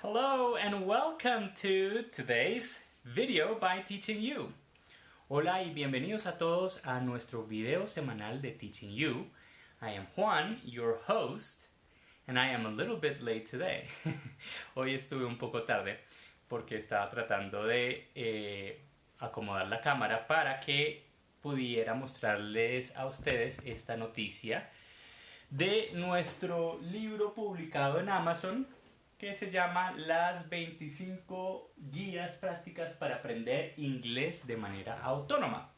Hello and welcome to today's video by Teaching You. Hola y bienvenidos a todos a nuestro video semanal de Teaching You. I am Juan, your host, and I am a little bit late today. Hoy estuve un poco tarde porque estaba tratando de acomodar la cámara para que pudiera mostrarles a ustedes esta noticia de nuestro libro publicado en Amazon que se llama Las 25 guías prácticas para aprender inglés de manera autónoma.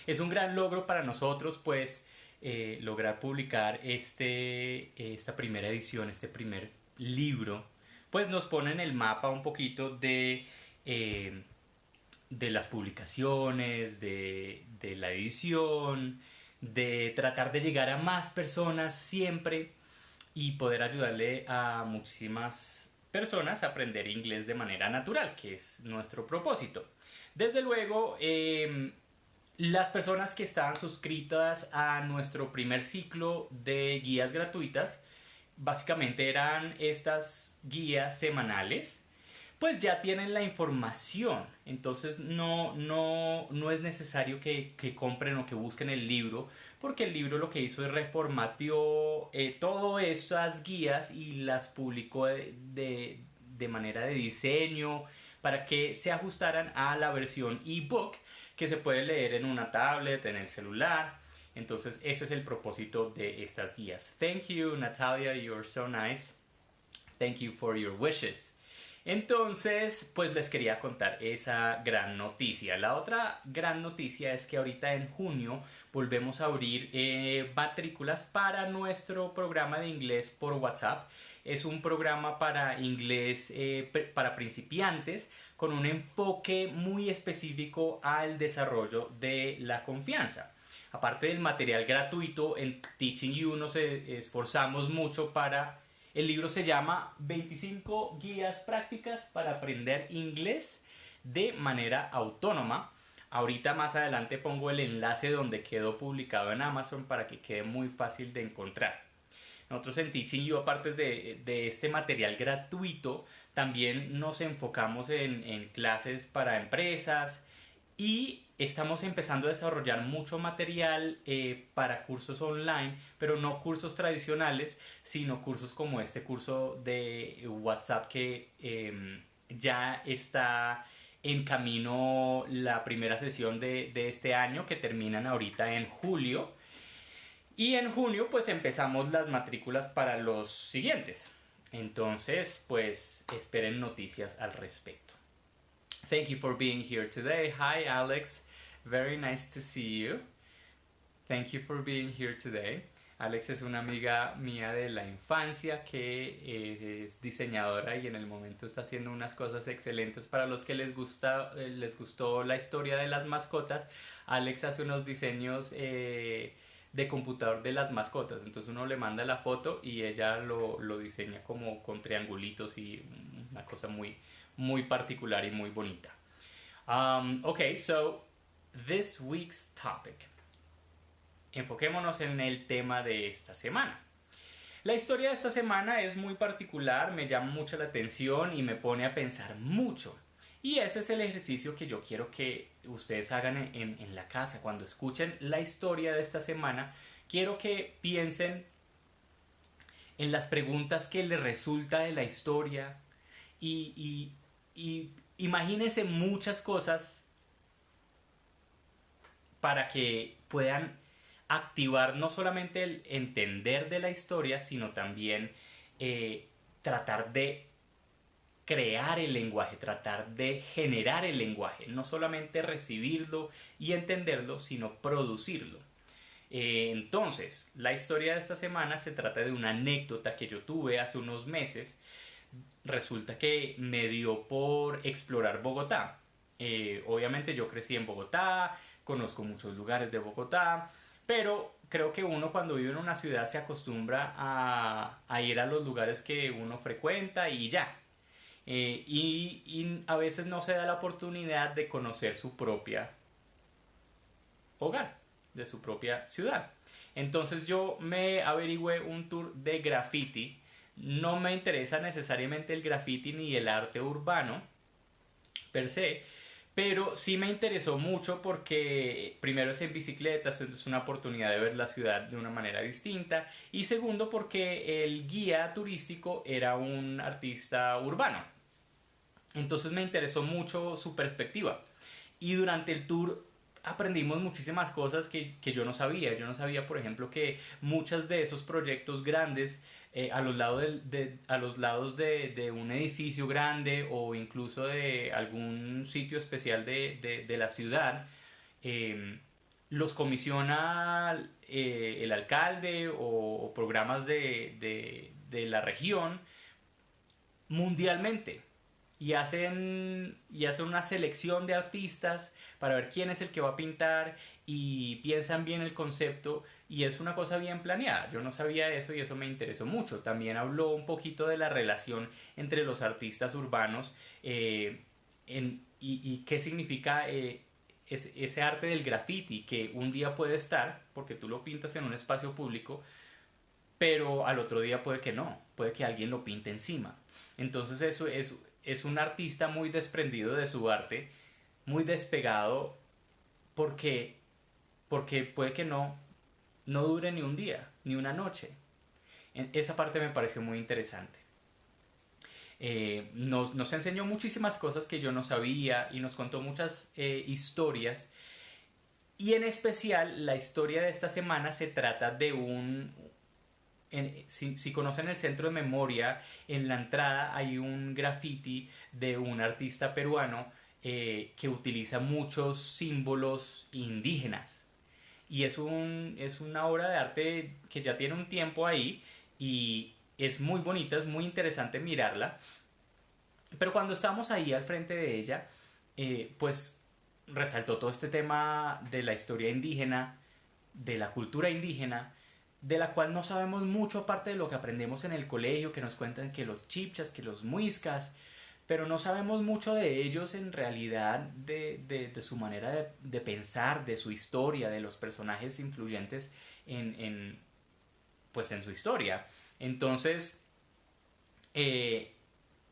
Es un gran logro para nosotros, pues, lograr publicar esta primera edición, este primer libro, pues nos pone en el mapa un poquito de las publicaciones, de la edición, de tratar de llegar a más personas siempre y poder ayudarle a muchísimas personas a aprender inglés de manera natural, que es nuestro propósito. Desde luego, las personas que estaban suscritas a nuestro primer ciclo de guías gratuitas, básicamente eran estas guías semanales, pues ya tienen la información. Entonces no es necesario que compren o que busquen el libro, porque el libro lo que hizo es reformateó todas esas guías y las publicó de manera de diseño para que se ajustaran a la versión ebook que se puede leer en una tablet, en el celular. Entonces ese es el propósito de estas guías. Thank you, Natalia, you're so nice. Thank you for your wishes. Entonces, pues les quería contar esa gran noticia. La otra gran noticia es que ahorita en junio volvemos a abrir matrículas para nuestro programa de inglés por WhatsApp. Es un programa para inglés para principiantes con un enfoque muy específico al desarrollo de la confianza. Aparte del material gratuito, en Teaching You nos esforzamos mucho para... El libro se llama 25 guías prácticas para aprender inglés de manera autónoma. Ahorita más adelante pongo el enlace donde quedó publicado en Amazon para que quede muy fácil de encontrar. Nosotros en Teaching You, aparte de este material gratuito, también nos enfocamos en clases para empresas y estamos empezando a desarrollar mucho material para cursos online, pero no cursos tradicionales, sino cursos como este curso de WhatsApp que ya está en camino la primera sesión de este año, que terminan ahorita en julio. Y en junio pues empezamos las matrículas para los siguientes. Entonces pues esperen noticias al respecto. Thank you for being here today. Hi, Alex. Very nice to see you. Thank you for being here today. Alex es una amiga mía de la infancia que es diseñadora y en el momento está haciendo unas cosas excelentes. Para los que les gustó la historia de las mascotas, Alex hace unos diseños de computador de las mascotas. Entonces uno le manda la foto y ella lo diseña como con triangulitos y una cosa muy particular y muy bonita. Okay, so this week's topic. Enfoquémonos en el tema de esta semana. La historia de esta semana es muy particular, me llama mucho la atención y me pone a pensar mucho. Y ese es el ejercicio que yo quiero que ustedes hagan en la casa. Cuando escuchen la historia de esta semana, quiero que piensen en las preguntas que les resulta de la historia y imagínense muchas cosas para que puedan activar no solamente el entender de la historia, sino también tratar de crear el lenguaje, tratar de generar el lenguaje, no solamente recibirlo y entenderlo, sino producirlo. Entonces, la historia de esta semana se trata de una anécdota que yo tuve hace unos meses. Resulta que me dio por explorar Bogotá. Obviamente yo crecí en Bogotá, conozco muchos lugares de Bogotá, pero creo que uno cuando vive en una ciudad se acostumbra a ir a los lugares que uno frecuenta y ya. Y a veces no se da la oportunidad de conocer su propia hogar, de su propia ciudad. Entonces yo me averigüé un tour de graffiti no me interesa necesariamente el graffiti ni el arte urbano per se, pero sí me interesó mucho porque primero es en bicicleta, esto es una oportunidad de ver la ciudad de una manera distinta, y segundo porque el guía turístico era un artista urbano. Entonces me interesó mucho su perspectiva. Y durante el tour aprendimos muchísimas cosas que yo no sabía. Yo no sabía, por ejemplo, que muchos de esos proyectos grandes a los lados de un edificio grande o incluso de algún sitio especial de la ciudad, eh, los comisiona el alcalde o programas de la región mundialmente y hacen una selección de artistas para ver quién es el que va a pintar y piensan bien el concepto y es una cosa bien planeada. Yo no sabía eso y eso me interesó mucho. También habló un poquito de la relación entre los artistas urbanos y qué significa ese arte del graffiti que un día puede estar, porque tú lo pintas en un espacio público, pero al otro día puede que no, puede que alguien lo pinte encima. Entonces eso es un artista muy desprendido de su arte, muy despegado, porque, porque puede que no dure ni un día, ni una noche. Esa parte me pareció muy interesante. Nos enseñó muchísimas cosas que yo no sabía y nos contó muchas historias. Y en especial la historia de esta semana se trata de si conocen el centro de memoria, en la entrada hay un graffiti de un artista peruano que utiliza muchos símbolos indígenas. Y es una obra de arte que ya tiene un tiempo ahí y es muy bonita, es muy interesante mirarla. Pero cuando estábamos ahí al frente de ella, pues resaltó todo este tema de la historia indígena, de la cultura indígena, de la cual no sabemos mucho aparte de lo que aprendemos en el colegio, que nos cuentan que los chipchas, que los muiscas, pero no sabemos mucho de ellos en realidad, de su manera de pensar, de su historia, de los personajes influyentes en, pues en su historia. Entonces, eh,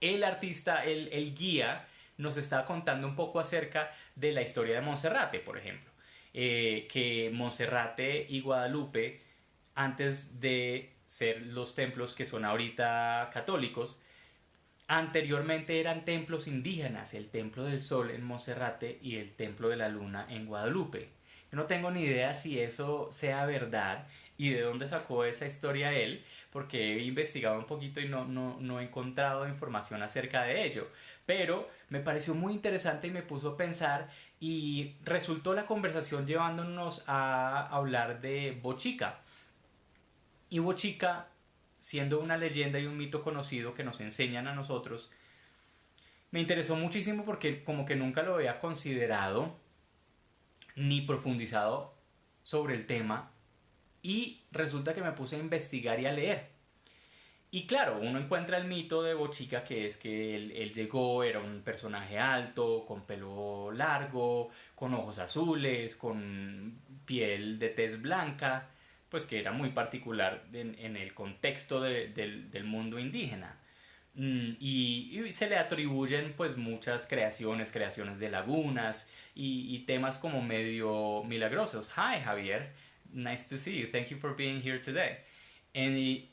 el artista, el guía, nos está contando un poco acerca de la historia de Monserrate, por ejemplo. Que Monserrate y Guadalupe, antes de ser los templos que son ahorita católicos, anteriormente eran templos indígenas, el Templo del Sol en Monserrate y el Templo de la Luna en Guadalupe. Yo no tengo ni idea si eso sea verdad y de dónde sacó esa historia él, porque he investigado un poquito y no he encontrado información acerca de ello. Pero me pareció muy interesante y me puso a pensar y resultó la conversación llevándonos a hablar de Bochica. Y Bochica, siendo una leyenda y un mito conocido que nos enseñan a nosotros, me interesó muchísimo porque como que nunca lo había considerado ni profundizado sobre el tema y resulta que me puse a investigar y a leer. Y claro, uno encuentra el mito de Bochica que es que él llegó, era un personaje alto, con pelo largo, con ojos azules, con piel de tez blanca, pues que era muy particular en el contexto del mundo indígena. Y se le atribuyen pues muchas creaciones de lagunas y temas como medio milagrosos. Hi Javier, nice to see you, thank you for being here today.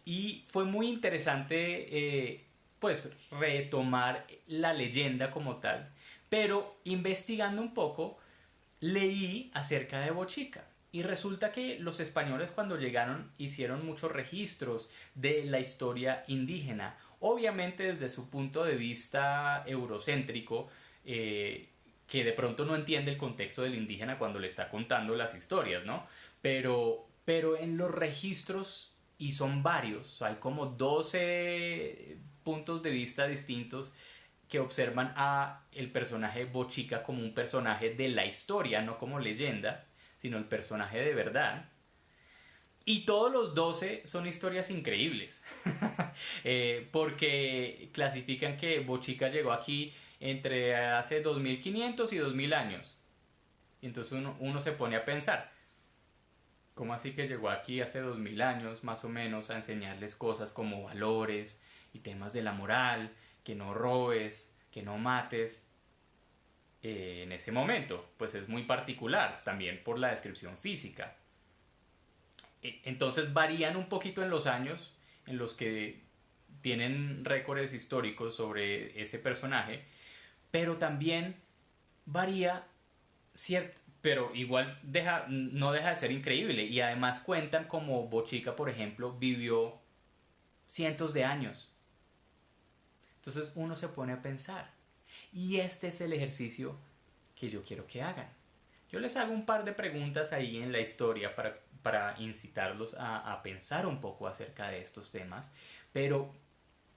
Y fue muy interesante pues retomar la leyenda como tal, pero investigando un poco leí acerca de Bochica. Y resulta que los españoles cuando llegaron hicieron muchos registros de la historia indígena, obviamente desde su punto de vista eurocéntrico, que de pronto no entiende el contexto del indígena cuando le está contando las historias, ¿no? Pero en los registros, y son varios, o sea, hay como 12 puntos de vista distintos que observan a el personaje Bochica como un personaje de la historia, no como leyenda, sino el personaje de verdad. Y todos los 12 son historias increíbles, porque clasifican que Bochica llegó aquí entre hace 2500 y 2000 años. Y entonces uno se pone a pensar, ¿Cómo así que llegó aquí hace 2000 años más o menos a enseñarles cosas como valores y temas de la moral, que no robes, que no mates? En ese momento, pues es muy particular también por la descripción física. Entonces varían un poquito en los años en los que tienen récords históricos sobre ese personaje, pero también varía cierto, pero igual no deja de ser increíble. Y además cuentan como Bochica, por ejemplo, vivió cientos de años. Entonces uno se pone a pensar. Y este es el ejercicio que yo quiero que hagan. Yo les hago un par de preguntas ahí en la historia para incitarlos a pensar un poco acerca de estos temas, pero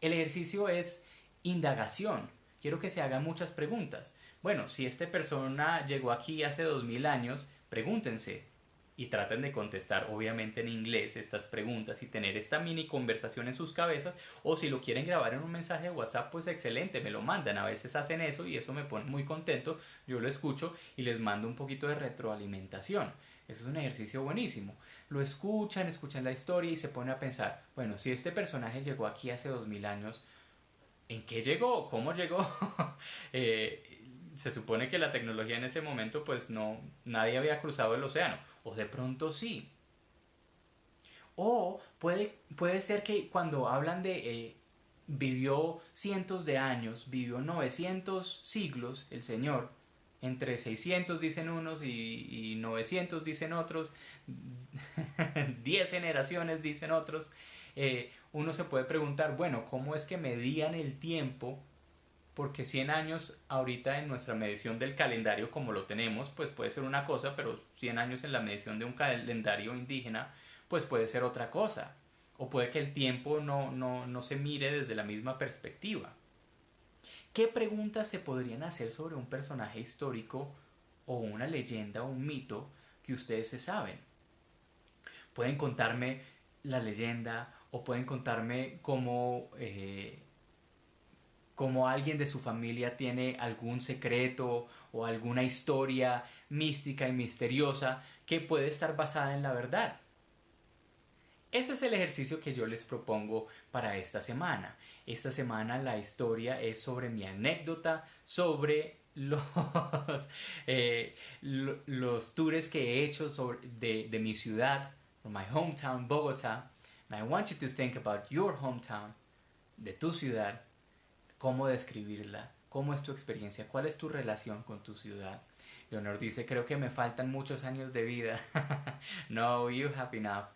el ejercicio es indagación. Quiero que se hagan muchas preguntas. Bueno, si esta persona llegó aquí hace 2000 años, pregúntense y traten de contestar obviamente en inglés estas preguntas y tener esta mini conversación en sus cabezas, o si lo quieren grabar en un mensaje de WhatsApp, pues excelente, me lo mandan. A veces hacen eso y eso me pone muy contento. Yo lo escucho y les mando un poquito de retroalimentación. Eso es un ejercicio buenísimo. Lo escuchan, escuchan la historia y se ponen a pensar, bueno, si este personaje llegó aquí hace 2000 años, ¿en qué llegó? ¿Cómo llegó? Se supone que la tecnología en ese momento, pues no, nadie había cruzado el océano. O de pronto sí. O puede ser que cuando hablan de vivió cientos de años, vivió 900 siglos el Señor, entre 600 dicen unos y 900 dicen otros, 10 generaciones dicen otros, uno se puede preguntar, bueno, ¿cómo es que medían el tiempo? Porque 100 años ahorita en nuestra medición del calendario como lo tenemos, pues puede ser una cosa, pero 100 años en la medición de un calendario indígena, pues puede ser otra cosa. O puede que el tiempo no se mire desde la misma perspectiva. ¿Qué preguntas se podrían hacer sobre un personaje histórico o una leyenda o un mito que ustedes se saben? Pueden contarme la leyenda o pueden contarme cómo alguien de su familia tiene algún secreto o alguna historia mística y misteriosa que puede estar basada en la verdad. Ese es el ejercicio que yo les propongo para esta semana. Esta semana la historia es sobre mi anécdota, sobre los tours que he hecho de mi ciudad, from my hometown, Bogotá. And I want you to think about your hometown, de tu ciudad, cómo describirla, cómo es tu experiencia, cuál es tu relación con tu ciudad. Leonor dice, creo que me faltan muchos años de vida. No, you have enough.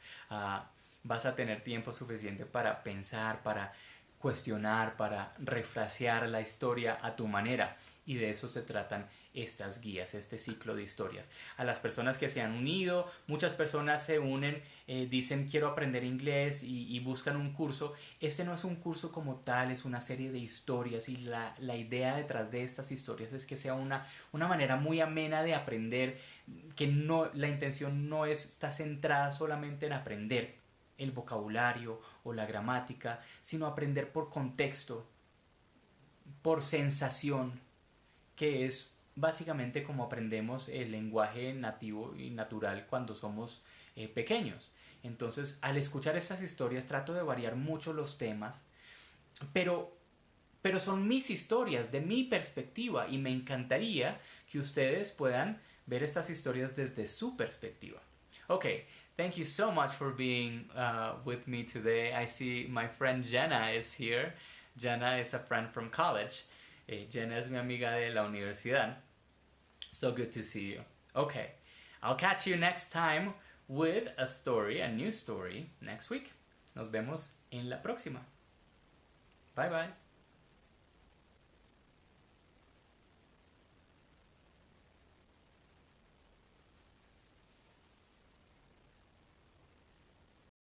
Vas a tener tiempo suficiente para pensar, para cuestionar, para refrasear la historia a tu manera. Y de eso se tratan estas guías, este ciclo de historias. A las personas que se han unido, muchas personas se unen, dicen quiero aprender inglés y buscan un curso. Este no es un curso como tal, es una serie de historias y la idea detrás de estas historias es que sea una manera muy amena de aprender, que no, la intención no está centrada solamente en aprender el vocabulario o la gramática, sino aprender por contexto, por sensación, que es básicamente como aprendemos el lenguaje nativo y natural cuando somos pequeños. Entonces, al escuchar esas historias trato de variar mucho los temas, pero son mis historias, de mi perspectiva, y me encantaría que ustedes puedan ver estas historias desde su perspectiva. Okay, thank you so much for being with me today. I see my friend Jenna is here. Jenna is a friend from college. Jenna es mi amiga de la universidad. So good to see you. Okay, I'll catch you next time with a story, a new story, next week. Nos vemos en la próxima. Bye bye.